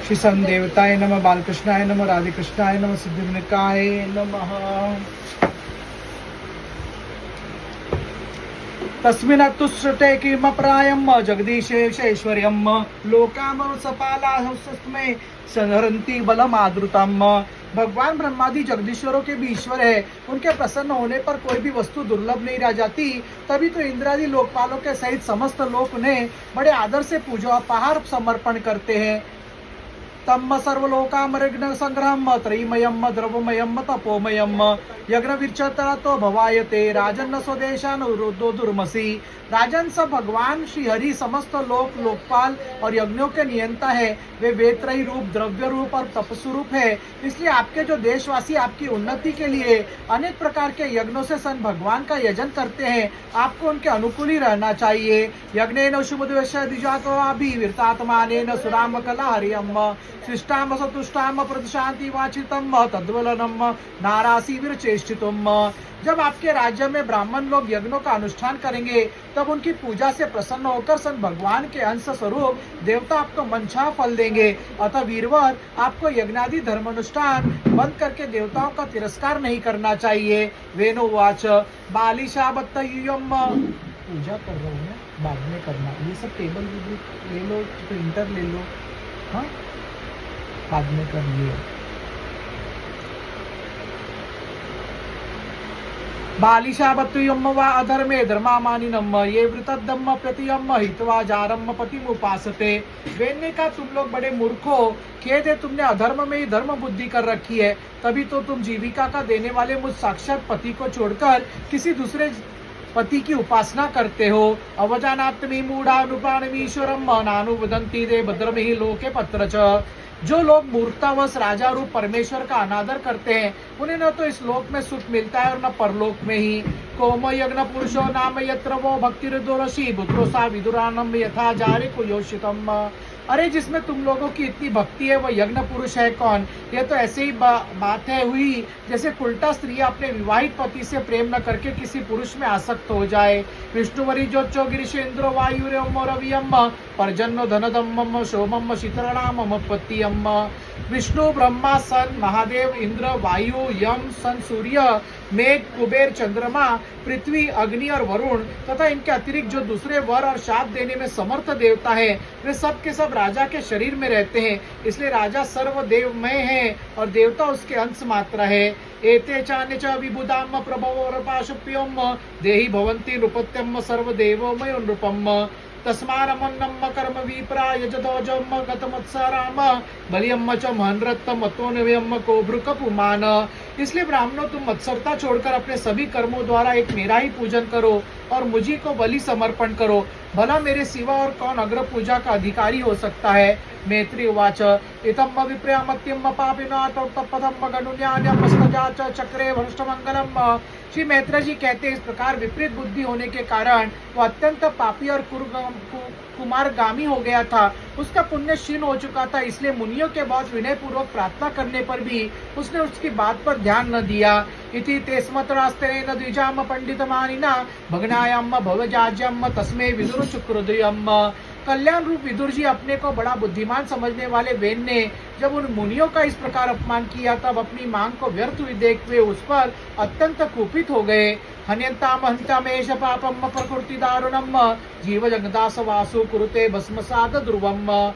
श्री सन देवताय नमः, बालकृष्णाय नमः, राधे कृष्णाय नमः, सिद्धिविनायकाय नमः। तस्मिन्नतुश्रुते किमप्रायम् जगदीशेश्वर्यम् लोकामसपालाहस्तमे संहरन्ति बलमादृतम्। भगवान ब्रह्मादि जगदीश्वरों के भी ईश्वर है। उनके प्रसन्न होने पर कोई भी वस्तु दुर्लभ नहीं रह जाती। तभी तो इंद्रादि लोकपालों के सहित समस्त लोक उन्हें बड़े आदर से पूजा उपहार समर्पण करते हैं। तम सर्वलोकामृग्न संग्रहम त्रयीमयम द्रवमयम तपोमयम यज्ञ विरचता तो भवायते राजन स्वदेशान रुद्रो दुर्मसी। राजन सब भगवान श्री हरि समस्त लोक लोकपाल और यज्ञों के नियंता है। वे वेत्रही रूप, द्रव्य रूप और तपस्वरूप है। इसलिए आपके जो देशवासी आपकी उन्नति के लिए अनेक प्रकार के यज्ञों से सन भगवान का यजन करते हैं। आपको उनके अनुकूल ही रहना चाहिए। यज्ञेन शुभद्वेषात्मानेन सुराम कला हरियम शिष्टाम सतुष्टाम प्रतिशांति वाचितम तद्वलनम नारासी विरचेष्टितम। जब आपके राज्य में ब्राह्मण लोग यज्ञों का अनुष्ठान करेंगे तब उनकी पूजा से प्रसन्न होकर सन भगवान के अंश स्वरूप देवता आपको मनचाहा फल देंगे। अतः वीरवर, आपको यज्ञादि धर्मानुष्ठान बंद करके देवताओं का तिरस्कार नहीं करना चाहिए। वेणुवाच बालिशाबत्तयुयम। पूजा कर रहा हूँ मैं, बाद में करना। ये सब टेबल ले लो, प्रिंटर ले लो, हाँ बाद में कर लिए। बालिशाबत्तुयम वा अधर्मे धर्मामानिनम ये वृतदम प्रतियम हित्वा जारम पतिमुपासते। वेद ने कहा, तुम लोग बड़े मूर्ख हो। खेद है, तुमने अधर्म में ही धर्म बुद्धि कर रखी है। तभी तो तुम जीविका का देने वाले मुझ साक्षात पति को छोड़कर किसी दूसरे पति की उपासना करते हो। अवजानात्मि मूढ़ानुपाणमीश्वरम नानुवदन्ति दे भद्रमिहि लोके पत्रच। जो लोग मूर्खतावश राजा रूप परमेश्वर का अनादर करते हैं उन्हें न तो इस लोक में सुख मिलता है और न परलोक में ही। कोम यज्ञ पुरुषो नाम यत्र वो भक्तिर्दोरसी पुत्रो सा विदुरानम यथा जारे को योषितम। अरे जिसमें तुम लोगों की इतनी भक्ति है वह यज्ञ पुरुष है कौन? यह तो ऐसे ही बात है हुई जैसे कुलटा स्त्री अपने विवाहित पति से प्रेम न करके किसी पुरुष में आसक्त हो जाए। विष्णुवरी जोचो गिरीशेन्द्रो वायुरेम रवियम परजन्नो धनदम शोभम शीतरणाम पत्यम। विष्णु, ब्रह्मा, सन, महादेव, इंद्र, वायु, यम, सन, सूर्य, मेघ, कुबेर, चंद्रमा, पृथ्वी, अग्नि और वरुण तथा इनके अतिरिक्त जो दूसरे वर और शाप देने में समर्थ देवता है वे सब के सब राजा के शरीर में रहते हैं। इसलिए राजा सर्वदेवमय है और देवता उसके अंश मात्र है। एते चान्य च विबुधाम प्रभवोर पाशुप्यम देहि भवन्ति नृपत्यम सर्वदेवमय नृपम। तस्मारमन्नम कर्म विप्रा यजदोजम गतमत्सराम बलियम च महनरत्तम अतोन्वयम कोभ्रुकपुमान। इसलिए ब्राह्मणों, तुम मत्सरता छोड़कर अपने सभी कर्मों द्वारा एक मेरा ही पूजन करो और मुझी को बलि समर्पण करो। भला मेरे सिवा और कौन अग्र पूजा का अधिकारी हो सकता है? मैत्री उवाच इतम विप्रमत्यम पापिना तपदम गनुन्यान्यम स्तजाच चक्रे भ्रष्टमंगलम। श्री मैत्र जी कहते हैं, इस प्रकार विपरीत बुद्धि होने के कारण वो अत्यंत पापी और कुमारगामी हो गया था। उसका पुण्य क्षीण हो चुका था। इसलिए मुनियों के बहुत विनय पूर्वक प्रार्थना करने पर भी उसने उसकी बात पर ध्यान न दिया। इति तेस्मतरास्तेन द्विजाम पंडितमानिना भगनायाम भवजाज्यम तस्मै विदुर शुक्रदयम। कल्याण रूप विदुर जी अपने को बड़ा बुद्धिमान समझने वाले वेन ने जब उन मुनियों का इस प्रकार अपमान किया तब अपनी मांग को व्यर्थ हुई देखते हुए उस पर अत्यंत कुपित हो गए। हन्यंताम हंतामेश पापम प्रकृति दारुणम जीव जगदास वासु कुरुते भस्मसाद ध्रुवम।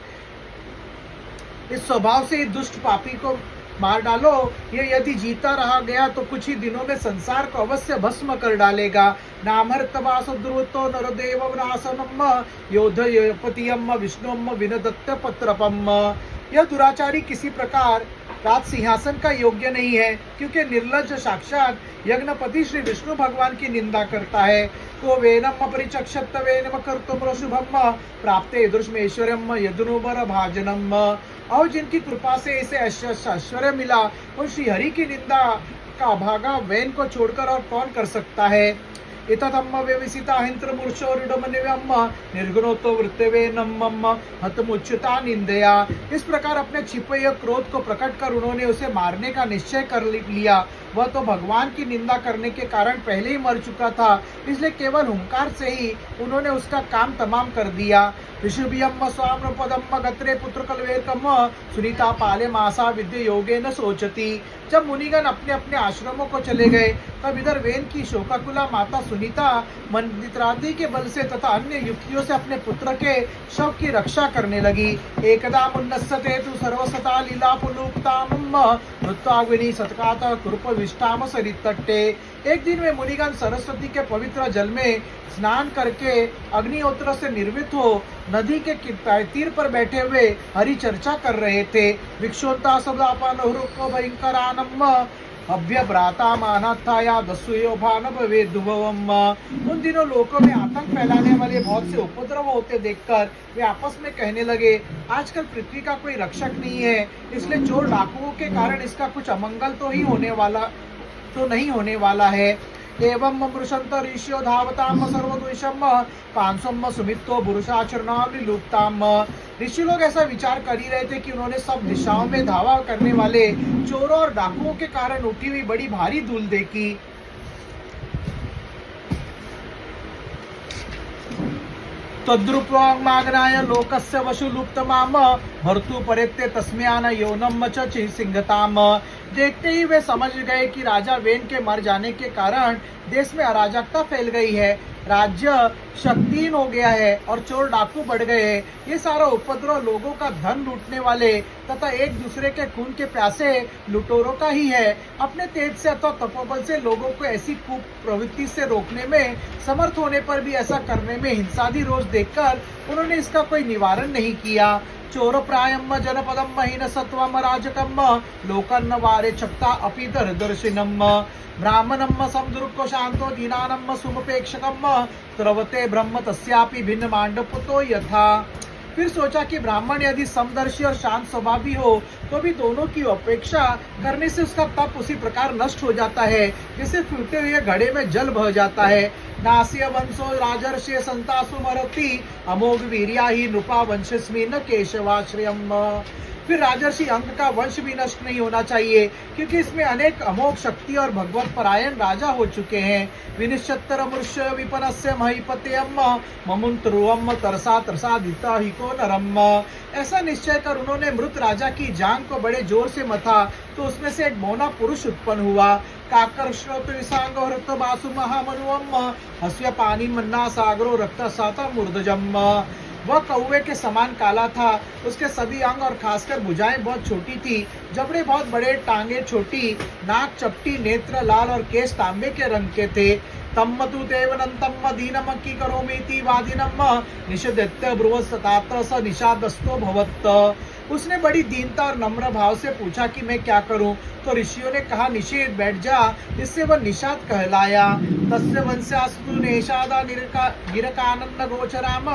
इस स्वभाव से दुष्ट पापी को मार डालो। ये यदि जीता रहा गया तो कुछ ही दिनों में संसार को अवश्य भस्म कर डालेगा। नामहर्तवास ध्रुवतो नरदेव नासनम योधपतियम विष्णुम विनदत्त पत्रपम। यह दुराचारी किसी प्रकार राज सिंहासन का योग्य नहीं है, क्योंकि निर्लज्ज साक्षात यज्ञपति श्री विष्णु भगवान की निंदा करता है। को वेनम परिचक्षत वेनम कर्तुम शुभम प्राप्ते दृश्मेश्वर्यम यदुनुबर भाजनम। और जिनकी कृपा से इसे ऐश्वर्य मिला और श्री हरि की निंदा का भागा वैन को छोड़कर और कौन कर सकता है? इततम्म व्यवसिता हिंत्र मूर्छो रुडमनिव्यम निर्गुणोतो वृत्तवे नम्मम हतमुच्युता निंदया। इस प्रकार अपने छिपे हुए क्रोध को प्रकट कर उन्होंने उसे मारने का निश्चय कर लिया। वह तो भगवान की निंदा करने के कारण पहले ही मर चुका था, इसलिए केवल हुंकार से ही उन्होंने उसका काम तमाम कर दिया। ऋषिभियम स्वाम पदम गत्रे पुत्र कलवेकम सुनीता पाले मासा विद्य योगे न सोचती। जब मुनिगण अपने अपने आश्रमों को चले गए, तब इधर वेन की शोकाकुला माता सुनीता मंदित्रादि के बल से तथा अन्य युक्तियों से अपने पुत्र के शव की रक्षा करने लगी। एकदा मुन्नस्सते तु सर्वसता लीला पुलुप्ताम मृत्वाग्नि सत्कात कुरुप विष्टाम सरितट्टे। एक दिन वे मुनिगण सरस्वती के पवित्र जल में स्नान करके अग्निहोत्र से निर्मित हो नदी के तीर पर बैठे हुए हरि चर्चा कर रहे थे। विक्षोता सदापन भयंकरानम अभ्यभ्राता मानाथाया दस्युयो भान भवेदुभवम। उन दिनों लोगों में आतंक फैलाने वाले बहुत से उपद्रव होते देखकर वे आपस में कहने लगे, आजकल पृथ्वी का कोई रक्षक नहीं है, इसलिए चोर डाकुओं के कारण इसका कुछ अमंगल तो नहीं होने वाला है। एवं मृषंत ऋषियो धावताम सर्वद्वेषम पांसम सुमित्तो पुरुषाचरणाम लुप्ताम। ऋषि लोग ऐसा विचार कर ही रहे थे कि उन्होंने सब दिशाओं में धावा करने वाले चोरों और डाकुओं के कारण उठी हुई बड़ी भारी धूल देखी। तद्रुपमाग्नाय लोकस्य वशुलुप्तमाम भर्तु परेत्ते तस्म्यान योनम च सिंहताम। देखते ही वे समझ गए कि राजा वेन के मर जाने के कारण देश में अराजकता फैल गई है, राज्य शक्तिहीन हो गया है और चोर डाकू बढ़ गए हैं। ये सारा उपद्रव लोगों का धन लूटने वाले तथा एक दूसरे के खून के प्यासे लुटेरों का ही है। अपने तेज से अथवा तपोबल से लोगों को ऐसी कुप्रवृत्ति से रोकने में समर्थ होने पर भी ऐसा करने में हिंसादि रोष देखकर उन्होंने इसका कोई निवारण नहीं किया। चोर प्रायम जनपदम हीन सत्वम राजकम लोकन्न वारे चक्ता अपि दर्शिनम ब्राह्मणम समदुर्को शांतो दीनानम सुमपेक्षकम त्रवते ब्रह्म तस्यापि भिन्न मांडपुतो यथा। फिर सोचा कि ब्राह्मण यदि समदर्शी और शांत स्वभावी हो तो भी दोनों की अपेक्षा करने से उसका तप उसी प्रकार नष्ट हो जाता है जैसे फूटे हुए घड़े में जल बह जाता है। नास्य वंशो राजर्षि संतासु मरति अमोघ वीर्या ही नृपा वंशस्मि न केशवाश्रयम। फिर राजर्षि अंग का वंश भी नष्ट नहीं होना चाहिए क्योंकि इसमें अनेक अमोघ शक्ति और भगवत परायण राजा हो चुके हैं। विनिश्चत्तर मनुष्य विपनस्य महिपत्यम ममुंतरुवम तरसा तरसादिता ही को नरम। ऐसा निश्चय कर उन्होंने मृत राजा की जांग को बड़े जोर से मथा तो उसमें से एक मौना पुरुष उत्पन्न हुआ। बासु महामनुवम हस्य पानी मन्ना सागरो रक्त साता मूर्धजम। वह कौवे के समान काला था, उसके सभी अंग और खासकर भुजाएं बहुत छोटी थी, जबड़े बहुत बड़े, टांगे छोटी, नाक चपटी, नेत्र लाल और केश तांबे के रंग के थे। तम्म तु देवनंतम दीनम की करोमीति वादिनम निषेधत्य ब्रुवस्ततात्र स निषादस्तो भवत्। उसने बड़ी दीनता और नम्र भाव से पूछा कि मैं क्या करूं, तो ऋषियों ने कहा निषेध बैठ जा। इससे वह निषाद कहलाया। तस्य वंशास्तु नेषादा निरकानंद गोचराम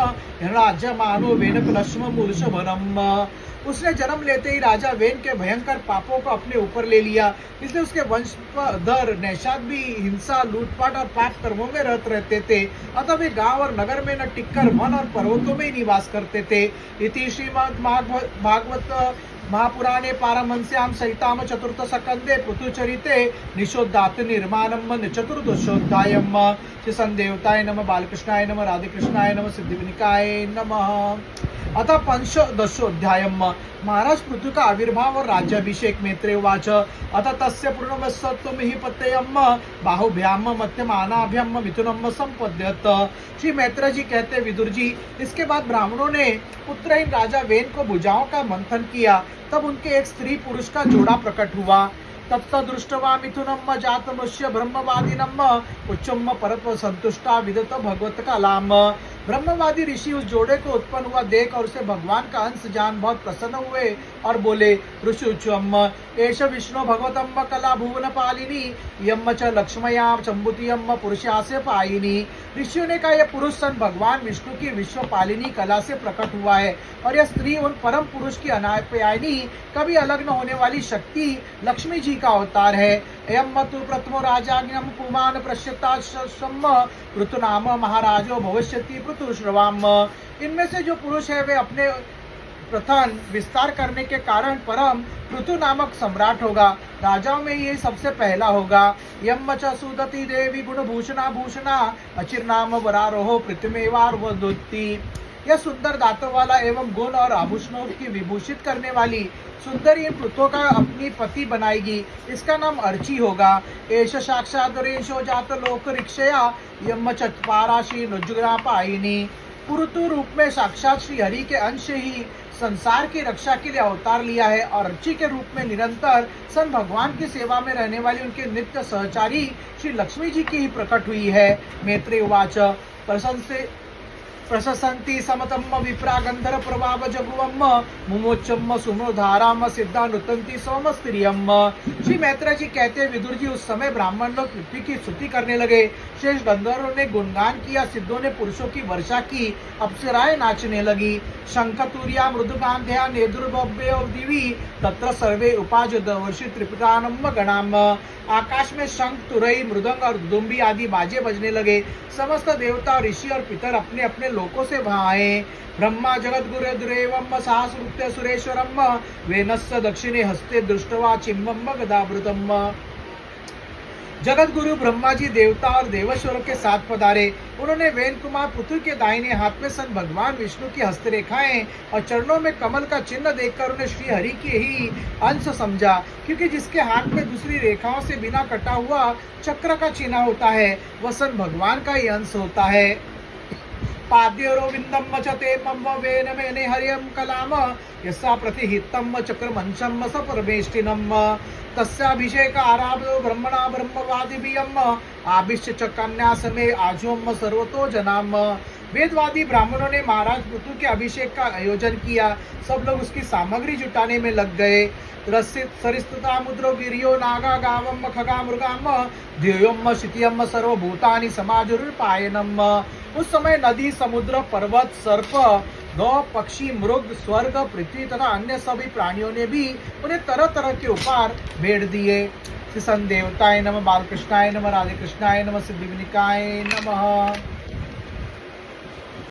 राज्य मानो वेन कुलश्म मूर्षभरम। उसने जन्म लेते ही राजा वेन के भयंकर पापों को अपने ऊपर ले लिया, इसलिए उसके वंशधर नैषाद भी हिंसा, लूटपाट और पाप कर्मों में रहते थे। अतः वे गांव और नगर में न टिककर वन और पर्वतों में ही निवास करते थे। इति श्रीमद् भागवत महापुराणे पारमहंस्यां सहिताम चतुर्थ सकंदे पृथुचरिते निशोद्धात निर्माणम चतुर्दशोध्यायम। श्री संदेवताय नमः, बालकृष्णाय नमः, राधे कृष्णाय नमः, सिद्धिविनायकाय नमः। अतः पंचदशोध्यायम। महाराज पृथु का आविर्भाव और राज्याभिषेक। मैत्रेय उवाच अतः तस्य पूर्णमस्सत्वं हि पत्ययम बाहुभ्याम मध्यमानाभ्याम मिथुनम संपद्यत। श्री मैत्रेय जी कहते, विदुर जी, इसके बाद ब्राह्मणों ने पुत्रहीन राजा वेन को भुजाओं का मंथन किया, तब उनके एक स्त्री पुरुष का जोड़ा प्रकट हुआ। तत्त दृष्टवा मिथुनम जातमृष्य ब्रह्मवादिनम उच्चम परत्व संतुष्टा विदत भगवत कलाम। ब्रह्मवादी ऋषि उस जोड़े को उत्पन्न हुआ देख और उसे भगवान का अंश जान बहुत प्रसन्न हुए और बोले, ऋषुचम एष विष्णु भगवतम कला भुवन पालिनी यम च लक्ष्मया चंबुतियम पुरुषास्य पायिनी। ऋषियों ने कहा, यह पुरुष सन भगवान विष्णु की विश्व पालिनी कला से प्रकट हुआ है और यह स्त्री उन परम पुरुष की अनाप्यायनी, कभी अलग न होने वाली शक्ति लक्ष्मी जी का अवतार है। एयं मतु प्रथमो राजाज्ञं पुमान् प्रश्यताशम् ऋतुनाम महाराजो भविष्यति पृथुश्रवाम। इनमें से जो पुरुष है वे अपने प्रथन विस्तार करने के कारण परम पृथु नामक सम्राट होगा। राजाओं में ये सबसे पहला होगा। यम च सुदति देवी गुणभूषणा भूषणा अचिरनाम वरारोह पृथ्वीवार वदुति। यह सुंदर दांतों वाला एवं गुण और आभूषणों की विभूषित करने वाली सुंदर इन पृथ्वी का अपनी पति बनाएगी। इसका नाम अर्ची होगा। एष साक्षात रेशो जात लोक रिक्षया यम चत्वाराशी नुजुग्रा पायिनी। पुरुतु रूप में साक्षात श्री हरि के अंश ही संसार की रक्षा के लिए अवतार लिया है और अर्ची के रूप में निरंतर सन भगवान की सेवा में रहने वाली उनके नित्य सहचारी श्री लक्ष्मी जी की ही प्रकट हुई है। मैत्रेय उवाच प्रशसन्ति समतम्म विप्रा गंधर्व प्रभाव जगुवम्म मुमोच्चम्म सुमोधाराम सिद्धा नुतंती सोमस्त्रियम्म। श्री मैत्रेय जी कहते हैं, विदुर जी उस समय ब्राह्मण लोग पृथ्वी की स्तुति करने लगे। शेष गंधर्वों ने गुणगान किया, सिद्धों ने पुरुषों की वर्षा की, अप्सराएं नाचने लगी। शंखतुर्या मृदुगांध्या नेदुर्भव्य दिवी तत्र सर्वे उपाज वर्षि त्रिपुरानम्म गणाम। आकाश में शंख तुरई मृदंग और दुम्बी आदि बाजे बजने लगे। समस्त देवता ऋषि और पितर अपने अपने लोकों से वहां आए। ब्रह्मा जगत गुरुदेवम सहस्रुत्य सुरेश्वरम वेनस्य दक्षिणे हस्ते दृष्टवा चिम्बम गदावृतम। जगत गुरु ब्रह्मा जी देवता और देवेश्वरों के साथ पधारे। उन्होंने वेन कुमार पुत्र के दाहिने हाथ में सन भगवान विष्णु की हस्तरेखाएं और चरणों में कमल का चिन्ह देखकर उन्हें श्री हरि के ही अंश समझा, क्योंकि जिसके हाथ में दूसरी रेखाओं से बिना कटा हुआ चक्र का चिन्ह होता है वह सन भगवान का ही अंश होता है। पाद्योरोविंदम मचते मम वेन मेने हरियम कलाम यस्सा प्रतिहितम चक्रमंशम स परमेष्टिनम। तस्याभिषेक आराधो ब्रह्मणा ब्रह्मवादिभियम आभिष्य च कन्यास में आजोम सर्वतो जनाम। वेदवादी ब्राह्मणों ने महाराज पृथु के अभिषेक का आयोजन किया। सब लोग उसकी सामग्री जुटाने में लग गए। रसित सरिस्तुता मुद्रो गिरियो नागा गावम खगा मृगाम ध्येयम शितियम सर्वभूतानि समाजुर्पायनम। उस समय नदी, समुद्र, पर्वत, सर्प, गौ, पक्षी, मृग, स्वर्ग, पृथ्वी तथा अन्य सभी प्राणियों ने भी उन्हें तरह तरह के उपहार भेंट दिए। सन देवताय नमः, बालकृष्णाय नमः, राधे कृष्णाय नमः, सिद्धिविनायकाय नमः।